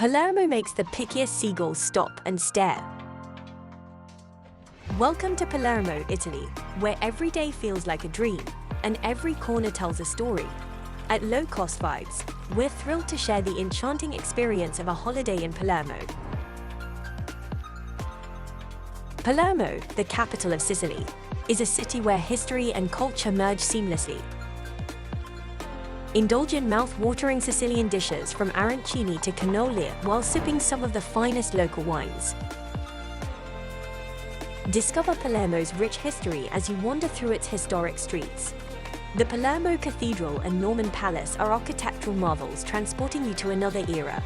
Palermo makes the pickiest seagulls stop and stare. Welcome to Palermo, Italy, where every day feels like a dream, and every corner tells a story. At Low Cost Vibes, we're thrilled to share the enchanting experience of a holiday in Palermo. Palermo, the capital of Sicily, is a city where history and culture merge seamlessly. Indulge in mouth-watering Sicilian dishes from arancini to cannoli while sipping some of the finest local wines. Discover Palermo's rich history as you wander through its historic streets. The Palermo Cathedral and Norman Palace are architectural marvels transporting you to another era.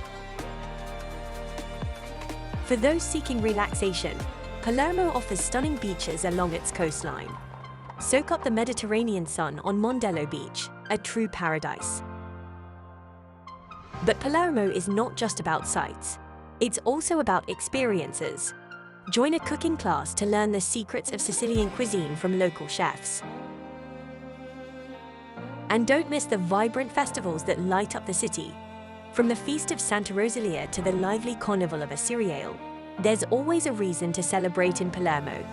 For those seeking relaxation, Palermo offers stunning beaches along its coastline. Soak up the Mediterranean sun on Mondello Beach, a true paradise. But Palermo is not just about sights. It's also about experiences. Join a cooking class to learn the secrets of Sicilian cuisine from local chefs. And don't miss the vibrant festivals that light up the city. From the Feast of Santa Rosalia to the lively Carnival of Asiriale, there's always a reason to celebrate in Palermo.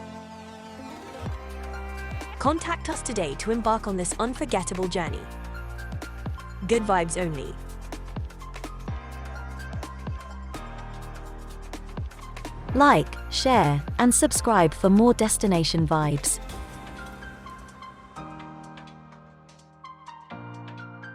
Contact us today to embark on this unforgettable journey. Good vibes only. Like, share, and subscribe for more destination vibes.